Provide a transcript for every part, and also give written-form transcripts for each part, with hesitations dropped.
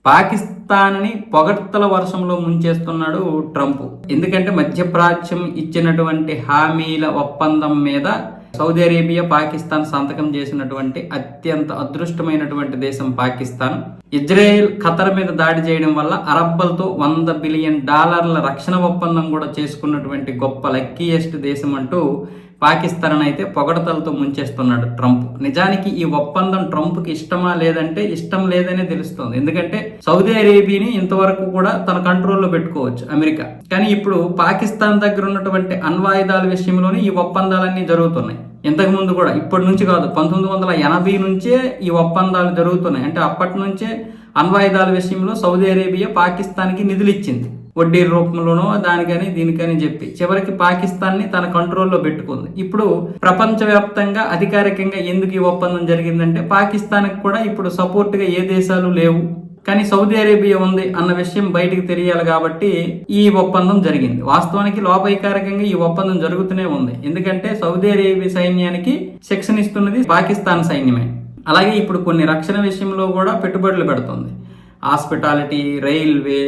పాకిస్తాన్ని పొగడ్తల వర్షంలో ముంచేస్తున్నాడు ట్రంప్. ఎందుకంటే మధ్యప్రాచ్యం ఇచ్చినటువంటి హామీల ఒప్పందం మీద సౌదీ అరేబియా, పాకిస్తాన్ సంతకం చేసినటువంటి అత్యంత అదృష్టమైనటువంటి దేశం పాకిస్తాన్. ఇజ్రాయెల్, ఖతర్ మీద దాడి చేయడం వల్ల అరబ్బలతో $100 బిలియన్ రక్షణ ఒప్పందం కూడా చేసుకున్నటువంటి గొప్ప లక్కీయెస్ట్ దేశం అంటూ పాకిస్తాన్ అయితే పొగడతలతో ముంచేస్తున్నాడు ట్రంప్. నిజానికి ఈ ఒప్పందం ట్రంప్కి ఇష్టమా లేదంటే ఇష్టం లేదనే తెలుస్తుంది. ఎందుకంటే సౌదీ అరేబియాని ఇంతవరకు కూడా తన కంట్రోల్లో పెట్టుకోవచ్చు అమెరికా, కానీ ఇప్పుడు పాకిస్తాన్ దగ్గర ఉన్నటువంటి అణ్వాయుధాల విషయంలోనే ఈ ఒప్పందాలన్నీ జరుగుతున్నాయి. ఇంతకు ముందు కూడా, ఇప్పటి నుంచి కాదు, 1980 నుంచే ఈ ఒప్పందాలు జరుగుతున్నాయి. అంటే అప్పటి నుంచే అణ్వాయుధాల విషయంలో సౌదీ అరేబియా పాకిస్తాన్కి నిధులు ఇచ్చింది, వడ్డీ రూపంలోనో దానికని దీనికని చెప్పి. చివరికి పాకిస్తాన్ని తన కంట్రోల్లో పెట్టుకుంది. ఇప్పుడు ప్రపంచవ్యాప్తంగా అధికారికంగా ఎందుకు ఈ ఒప్పందం జరిగిందంటే పాకిస్తాన్కి కూడా ఇప్పుడు సపోర్ట్గా ఏ దేశాలు లేవు, కానీ సౌదీ అరేబియా ఉంది అన్న విషయం బయటకు తెలియాలి కాబట్టి ఈ ఒప్పందం జరిగింది. వాస్తవానికి లోపైకారికంగా ఈ ఒప్పందం జరుగుతూనే ఉంది. ఎందుకంటే సౌదీ అరేబియా సైన్యానికి శిక్షణ ఇస్తున్నది పాకిస్తాన్ సైన్యమే. అలాగే ఇప్పుడు కొన్ని రక్షణ విషయంలో కూడా పెట్టుబడులు పెడుతుంది. హాస్పిటాలిటీ, రైల్వే,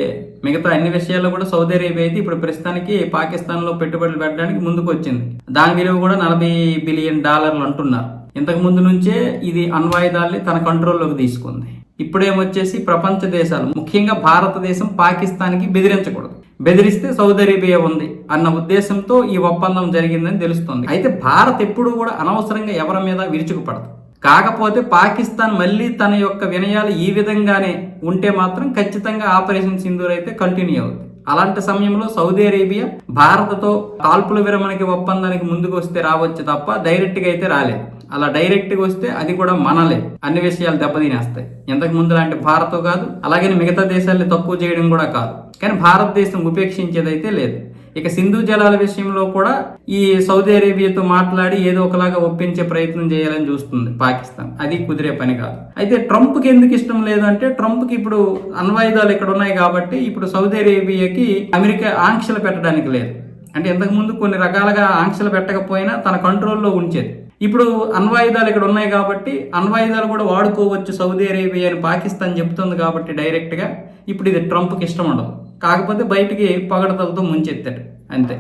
మిగతా అన్ని విషయాల్లో కూడా సౌదీ అరేబియా అయితే ఇప్పుడు ప్రస్తుతానికి పాకిస్తాన్లో పెట్టుబడులు పెట్టడానికి ముందుకు వచ్చింది. దాని విలువ కూడా $40 బిలియన్ అంటున్నారు. ఇంతకు ముందు నుంచే ఇది అణ్వాయుధాల్ని తన కంట్రోల్లోకి తీసుకుంది. ఇప్పుడేమొచ్చేసి ప్రపంచ దేశాలు, ముఖ్యంగా భారతదేశం పాకిస్తాన్కి బెదిరించకూడదు, బెదిరిస్తే సౌదీ అరేబియా ఉంది అన్న ఉద్దేశంతో ఈ ఒప్పందం జరిగిందని తెలుస్తుంది. అయితే భారత్ ఎప్పుడు కూడా అనవసరంగా ఎవరి మీద విరుచుకుపడదు. కాకపోతే పాకిస్తాన్ మళ్ళీ తన యొక్క వినయాలు ఈ విధంగానే ఉంటే మాత్రం ఖచ్చితంగా ఆపరేషన్ సింధూర్ అయితే కంటిన్యూ అవుతుంది. అలాంటి సమయంలో సౌదీ అరేబియా భారత్తో కాల్పుల విరమణకి ఒప్పందానికి ముందుకు వస్తే రావచ్చు తప్ప డైరెక్ట్గా అయితే రాలేదు. అలా డైరెక్ట్గా వస్తే అది కూడా మనలే, అన్ని విషయాలు దెబ్బతినేస్తాయి. ఇంతకు ముందు లాంటి భారత్ కాదు, అలాగే మిగతా దేశాలని తక్కువ చేయడం కూడా కాదు. కానీ భారతదేశం ఉపేక్షించేదైతే లేదు. ఇక సింధు జలాల విషయంలో కూడా ఈ సౌదీ అరేబియాతో మాట్లాడి ఏదో ఒకలాగా ఒప్పించే ప్రయత్నం చేయాలని చూస్తుంది పాకిస్తాన్. అది కుదిరే పని కాదు. అయితే ట్రంప్కి ఎందుకు ఇష్టం లేదు అంటే, ట్రంప్కి ఇప్పుడు అణ్వాయుధాలు ఇక్కడ ఉన్నాయి కాబట్టి ఇప్పుడు సౌదీ అరేబియాకి అమెరికా ఆంక్షలు పెట్టడానికి లేదు. అంటే ఇంతకు ముందు కొన్ని రకాలుగా ఆంక్షలు పెట్టకపోయినా తన కంట్రోల్లో ఉంచేది. ఇప్పుడు అణ్వాయుధాలు ఇక్కడ ఉన్నాయి కాబట్టి అణ్వాయుధాలు కూడా వాడుకోవచ్చు సౌదీ అరేబియా అని పాకిస్తాన్ చెప్తుంది కాబట్టి డైరెక్ట్గా ఇప్పుడు ఇది ట్రంప్కి ఇష్టం ఉండదు. కాకపోతే బయటికి పొగడతలతో ముంచెత్తాడు అంతే.